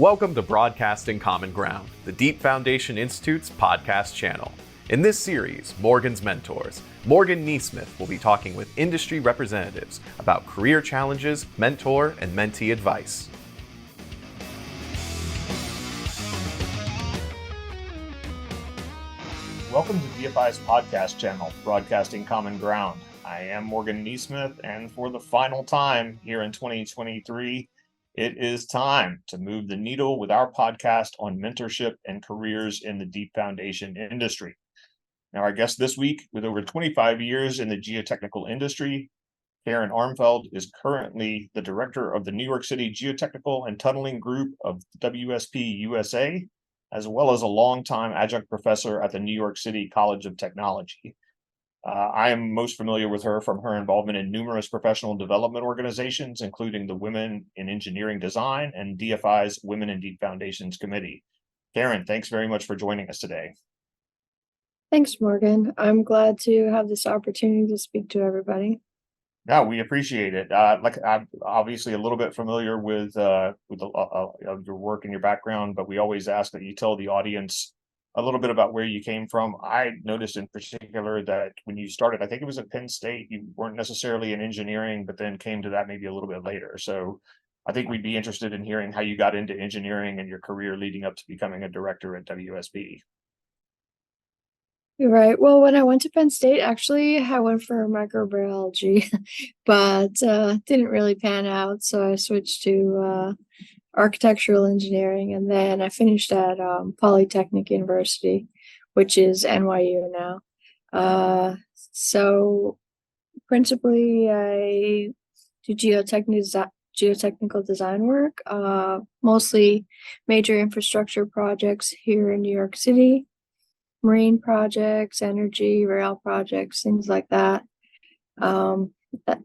Welcome to Broadcasting Common Ground, the Deep Foundation Institute's podcast channel. In this series, Morgan's Mentors, Morgan NeSmith will be talking with industry representatives about career challenges, mentor, and mentee advice. Welcome to DFI's podcast channel, Broadcasting Common Ground. I am Morgan NeSmith, and for the final time here in 2023, it is time to move the needle with our podcast on mentorship and careers in the deep foundation industry. Now, our guest this week, with over 25 years in the geotechnical industry, Karen Armfield is currently the director of the New York City Geotechnical and Tunneling Group of WSP USA, as well as a longtime adjunct professor at the New York City College of Technology. I am most familiar with her from her involvement in numerous professional development organizations, including the Women in Engineering Design and DFI's Women in Deep Foundations Committee. Karen, thanks very much for joining us today. Thanks, Morgan. I'm glad to have this opportunity to speak to everybody. No, we appreciate it. I'm obviously a little bit familiar with your work and your background, but we always ask that you tell the audience a little bit about where you came from. I noticed in particular that when you started, I think it was at Penn State, you weren't necessarily in engineering, but then came to that maybe a little bit later. So I think we'd be interested in hearing how you got into engineering and your career leading up to becoming a director at WSP. You're right. Well, when I went to Penn State, actually, I went for microbiology, but didn't really pan out. So I switched to architectural engineering, and then I finished at Polytechnic University, which is NYU now. So principally, I do geotechnical design work, mostly major infrastructure projects here in New York City, marine projects, energy, rail projects, things like that. I'm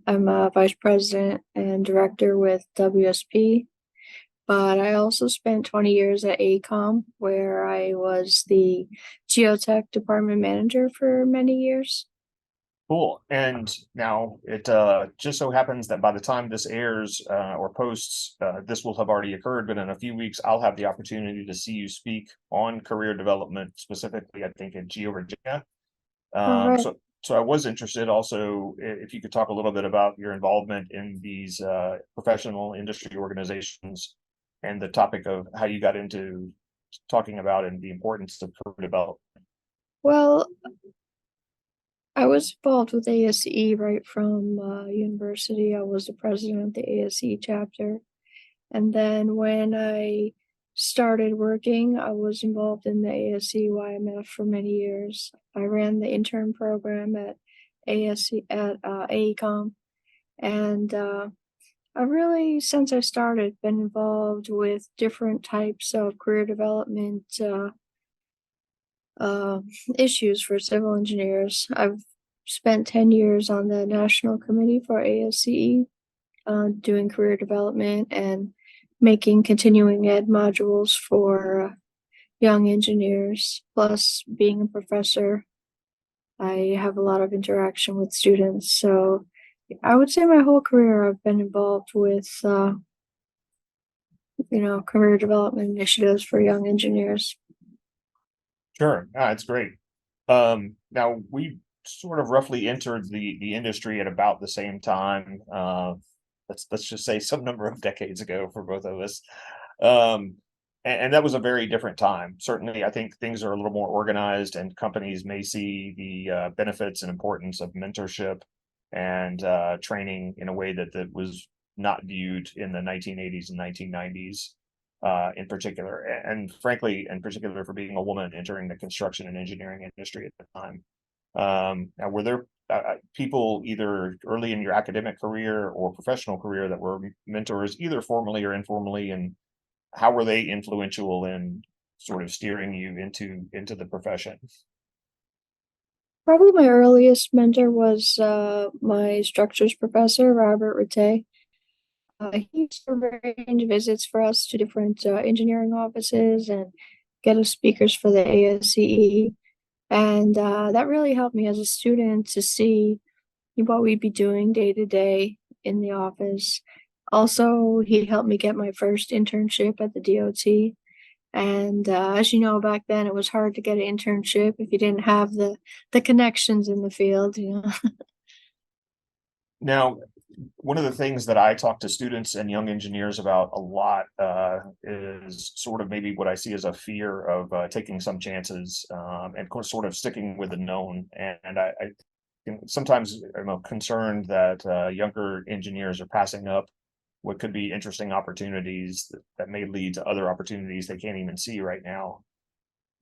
a vice president and director with WSP. But I also spent 20 years at AECOM, where I was the geotech department manager for many years. Cool. And now it just so happens that by the time this airs or posts, this will have already occurred. But in a few weeks, I'll have the opportunity to see you speak on career development, specifically, I think, in GeoVirginia. Right. So I was interested also if you could talk a little bit about your involvement in these professional industry organizations and the topic of how you got into talking about and the importance of career development. Well, I was involved with ASE right from university. I was the president of the ASE chapter. And then when I started working, I was involved in the ASE YMF for many years. I ran the intern program at ASE at AECOM, and I really, since I started, been involved with different types of career development issues for civil engineers. I've spent 10 years on the National Committee for ASCE, doing career development and making continuing ed modules for young engineers. Plus, being a professor, I have a lot of interaction with students. So I would say my whole career I've been involved with, career development initiatives for young engineers. Sure, it's great. Now we sort of roughly entered the industry at about the same time. Let's just say some number of decades ago for both of us. And that was a very different time. Certainly, I think things are a little more organized, and companies may see the benefits and importance of mentorship and training in a way that was not viewed in the 1980s and 1990s in particular, and frankly, in particular for being a woman entering the construction and engineering industry at the time. Now, were there people either early in your academic career or professional career that were mentors, either formally or informally, and how were they influential in sort of steering you into the profession? Probably my earliest mentor was my structures professor, Robert Rattay. He used to arrange visits for us to different engineering offices and get us speakers for the ASCE. And that really helped me as a student to see what we'd be doing day to day in the office. Also, he helped me get my first internship at the DOT. And as you know, back then it was hard to get an internship if you didn't have the connections in the field, you know. Now, one of the things that I talk to students and young engineers about a lot is sort of maybe what I see as a fear of taking some chances, and of course, sort of sticking with the known. And sometimes I'm concerned that younger engineers are passing up what could be interesting opportunities that may lead to other opportunities they can't even see right now.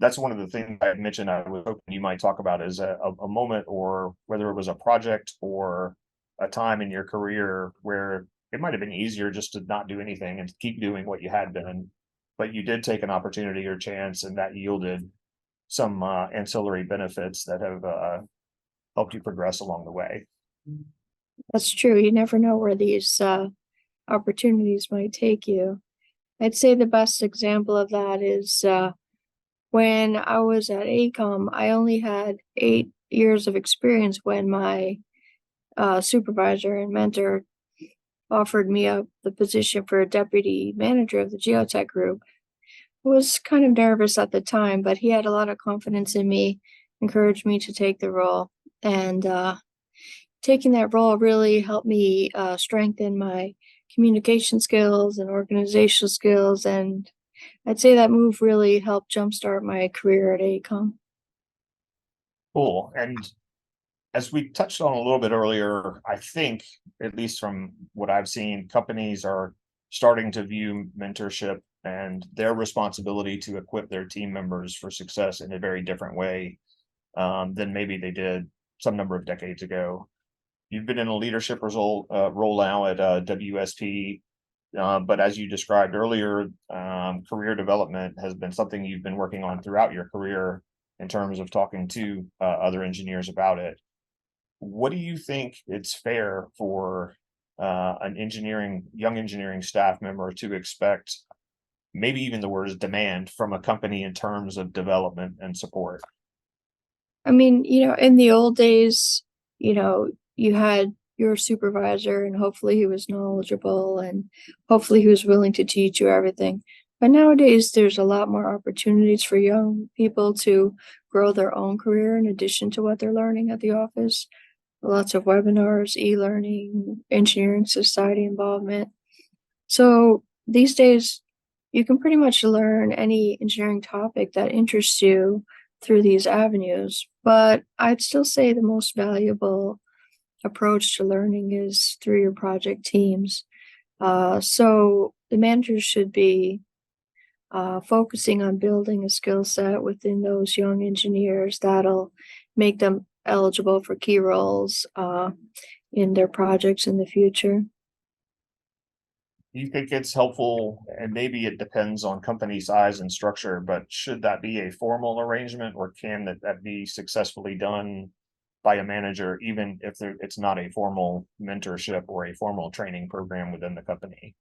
That's one of the things I mentioned I was hoping you might talk about is a moment, or whether it was a project or a time in your career where it might have been easier just to not do anything and keep doing what you had been, but you did take an opportunity or chance and that yielded some ancillary benefits that have helped you progress along the way. That's true. You never know where these opportunities might take you. I'd say the best example of that is when I was at AECOM, I only had 8 years of experience when my supervisor and mentor offered me up the position for a deputy manager of the geotech group. I was kind of nervous at the time, but he had a lot of confidence in me, encouraged me to take the role. And taking that role really helped me strengthen my communication skills and organizational skills. And I'd say that move really helped jumpstart my career at AECOM. Cool. And as we touched on a little bit earlier, I think, at least from what I've seen, companies are starting to view mentorship and their responsibility to equip their team members for success in a very different way than maybe they did some number of decades ago. You've been in a leadership role now at WSP, but as you described earlier, career development has been something you've been working on throughout your career in terms of talking to other engineers about it. What do you think it's fair for an young engineering staff member to expect, maybe even the word is demand, from a company in terms of development and support? I mean, in the old days, you had your supervisor and hopefully he was knowledgeable and hopefully he was willing to teach you everything. But nowadays, there's a lot more opportunities for young people to grow their own career in addition to what they're learning at the office. Lots of webinars, e-learning, engineering society involvement. So these days, you can pretty much learn any engineering topic that interests you through these avenues. But I'd still say the most valuable approach to learning is through your project teams. So the managers should be focusing on building a skill set within those young engineers that'll make them eligible for key roles in their projects in the future. You think it's helpful, and maybe it depends on company size and structure, but should that be a formal arrangement, or can that be successfully done by a manager, even if it's not a formal mentorship or a formal training program within the company?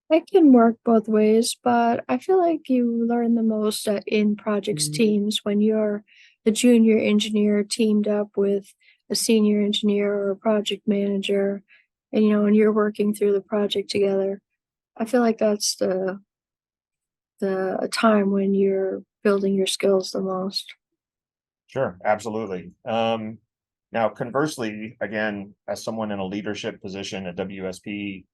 It can work both ways, but I feel like you learn the most in projects teams when you're the junior engineer teamed up with a senior engineer or a project manager, and you're working through the project together. I feel like that's the time when you're building your skills the most. Sure, absolutely. Now, conversely, again, as someone in a leadership position at WSP,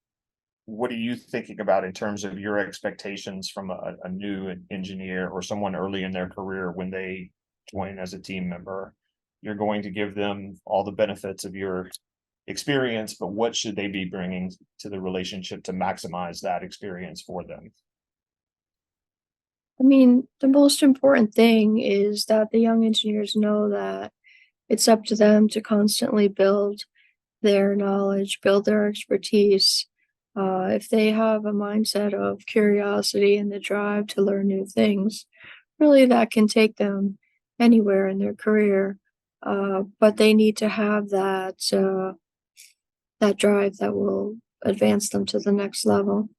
what are you thinking about in terms of your expectations from a new engineer or someone early in their career when they join as a team member? You're going to give them all the benefits of your experience, but what should they be bringing to the relationship to maximize that experience for them? I mean, the most important thing is that the young engineers know that it's up to them to constantly build their knowledge, build their expertise. If they have a mindset of curiosity and the drive to learn new things, really that can take them anywhere in their career. But they need to have that drive that will advance them to the next level.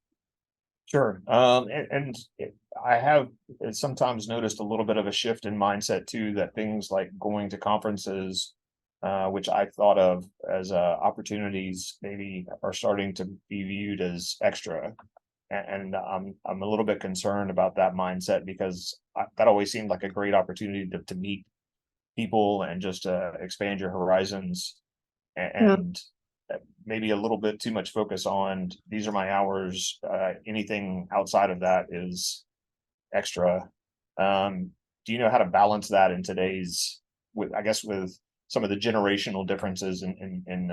Sure. I have sometimes noticed a little bit of a shift in mindset too, that things like going to conferences which I thought of as opportunities maybe are starting to be viewed as extra. And I'm a little bit concerned about that mindset because that always seemed like a great opportunity to meet people and just expand your horizons Yeah. and maybe a little bit too much focus on these are my hours. Anything outside of that is extra. Do you know how to balance that in today's with with some of the generational differences in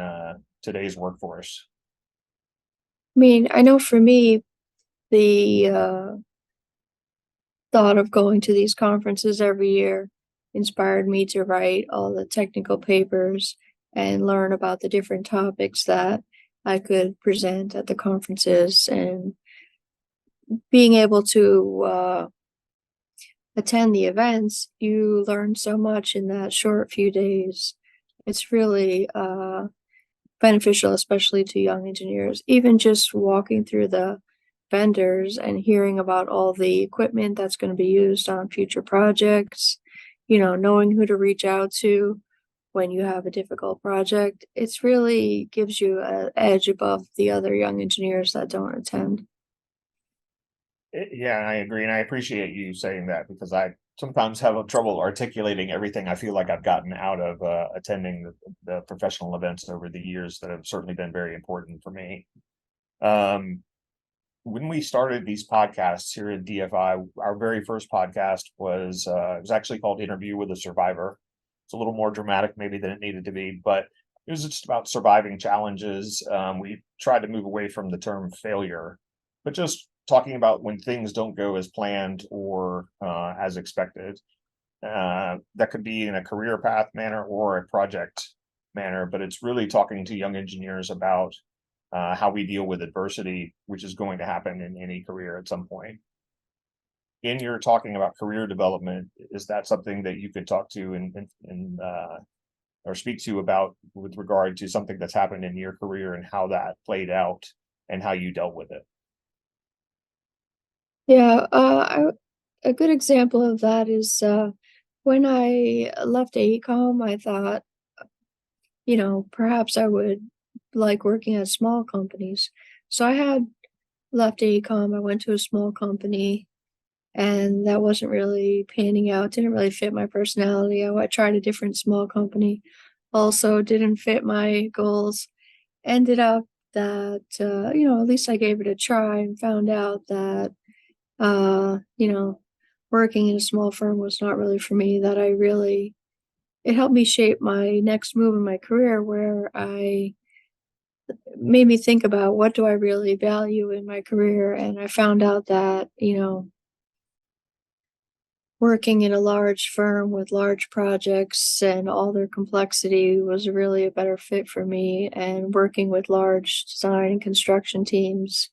today's workforce? I mean, I know for me, the thought of going to these conferences every year inspired me to write all the technical papers and learn about the different topics that I could present at the conferences. And being able to attend the events, you learn so much in that short few days. It's really beneficial, especially to young engineers. Even just walking through the vendors and hearing about all the equipment that's going to be used on future projects, knowing who to reach out to when you have a difficult project, it's really gives you an edge above the other young engineers that don't attend. Yeah, I agree, and I appreciate you saying that because I sometimes have a trouble articulating everything I feel like I've gotten out of attending the professional events over the years that have certainly been very important for me. When we started these podcasts here at DFI, our very first podcast was it was actually called Interview with a Survivor. It's a little more dramatic maybe than it needed to be, but it was just about surviving challenges. We tried to move away from the term failure, but just talking about when things don't go as planned or as expected. That could be in a career path manner or a project manner, but it's really talking to young engineers about how we deal with adversity, which is going to happen in any career at some point. In your talking about career development, is that something that you could talk to and or speak to about with regard to something that's happened in your career and how that played out and how you dealt with it? Yeah, a good example of that is when I left AECOM, I thought, perhaps I would like working at small companies. So I had left AECOM, I went to a small company, and that wasn't really panning out, didn't really fit my personality. I tried a different small company, also didn't fit my goals. Ended up that, at least I gave it a try and found out that, uh, you know, working in a small firm was not really for me, that it helped me shape my next move in my career where I made me think about what do I really value in my career. And I found out that, working in a large firm with large projects and all their complexity was really a better fit for me. And working with large design and construction teams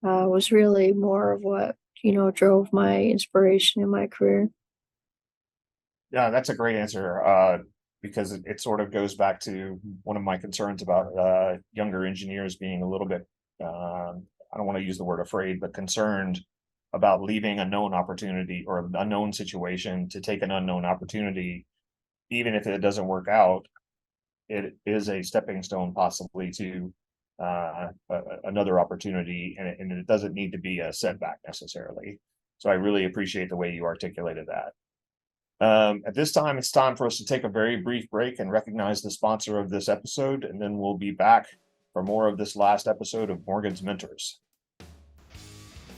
was really more of what, drove my inspiration in my career. Yeah, that's a great answer because it sort of goes back to one of my concerns about younger engineers being a little bit, I don't want to use the word afraid, but concerned about leaving a known opportunity or an unknown situation to take an unknown opportunity. Even if it doesn't work out, it is a stepping stone possibly to another opportunity, and it doesn't need to be a setback necessarily. So I really appreciate the way you articulated that. At this time, it's time for us to take a very brief break and recognize the sponsor of this episode, and then we'll be back for more of this last episode of Morgan's Mentors.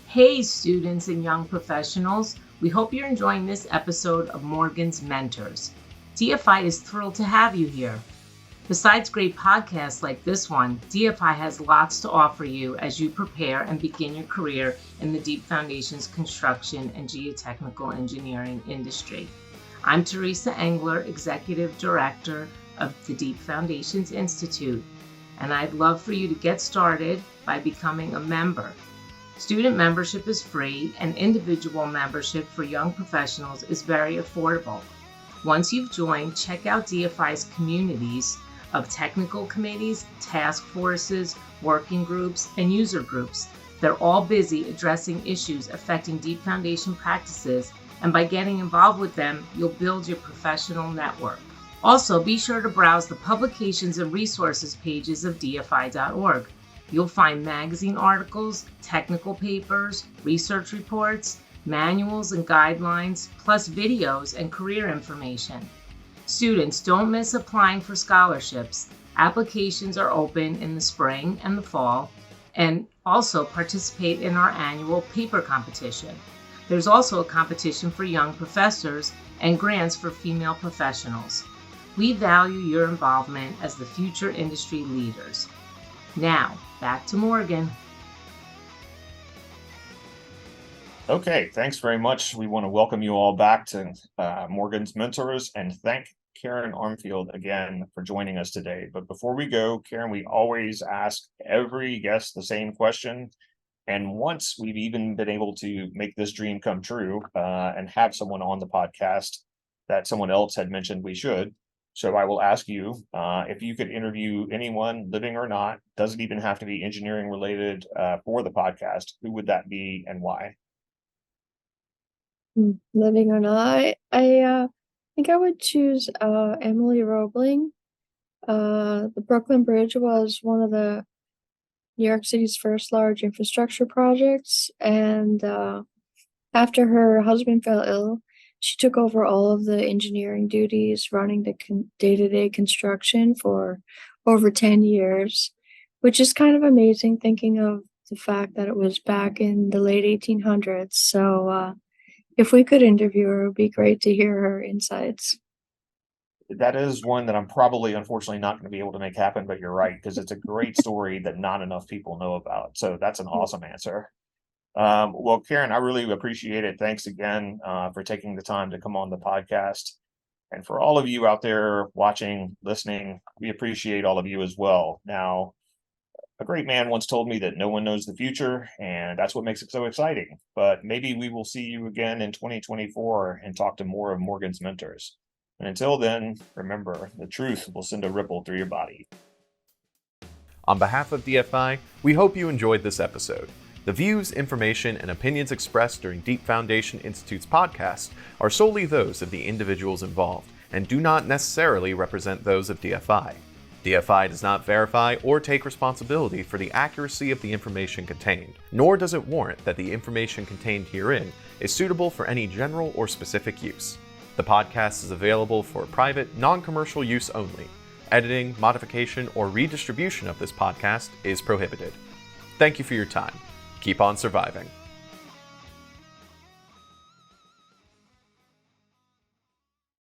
Hey, students and young professionals. We hope you're enjoying this episode of Morgan's Mentors. DFI is thrilled to have you here. Besides great podcasts like this one, DFI has lots to offer you as you prepare and begin your career in the Deep Foundations construction and geotechnical engineering industry. I'm Teresa Engler, Executive Director of the Deep Foundations Institute, and I'd love for you to get started by becoming a member. Student membership is free, and individual membership for young professionals is very affordable. Once you've joined, check out DFI's communities of technical committees, task forces, working groups, and user groups. They're all busy addressing issues affecting deep foundation practices, and by getting involved with them, you'll build your professional network. Also, be sure to browse the publications and resources pages of dfi.org. You'll find magazine articles, technical papers, research reports, manuals and guidelines, plus videos and career information. Students, don't miss applying for scholarships. Applications are open in the spring and the fall, and also participate in our annual paper competition. There's also a competition for young professors and grants for female professionals. We value your involvement as the future industry leaders. Now, back to Morgan. Okay, thanks very much. We want to welcome you all back to Morgan's Mentors and thank Karen Armfield again for joining us today. But before we go, Karen, we always ask every guest the same question. And once we've even been able to make this dream come true and have someone on the podcast that someone else had mentioned we should. So I will ask you if you could interview anyone, living or not, doesn't even have to be engineering related for the podcast, who would that be and why? Living or not, I think I would choose Emily Roebling. The Brooklyn Bridge was one of the New York City's first large infrastructure projects, and after her husband fell ill, she took over all of the engineering duties, running the day-to-day construction for over 10 years, which is kind of amazing thinking of the fact that it was back in the late 1800s. So if we could interview her, it would be great to hear her insights. That is one that I'm probably, unfortunately, not going to be able to make happen, but you're right, because it's a great story that not enough people know about. So that's an awesome answer. Well, Karen, I really appreciate it. Thanks again for taking the time to come on the podcast. And for all of you out there watching, listening, we appreciate all of you as well. Now, a great man once told me that no one knows the future, and that's what makes it so exciting. But maybe we will see you again in 2024 and talk to more of Morgan's mentors. And until then, remember, the truth will send a ripple through your body. On behalf of DFI, we hope you enjoyed this episode. The views, information, and opinions expressed during Deep Foundation Institute's podcast are solely those of the individuals involved and do not necessarily represent those of DFI. DFI does not verify or take responsibility for the accuracy of the information contained, nor does it warrant that the information contained herein is suitable for any general or specific use. The podcast is available for private, non-commercial use only. Editing, modification, or redistribution of this podcast is prohibited. Thank you for your time. Keep on surviving.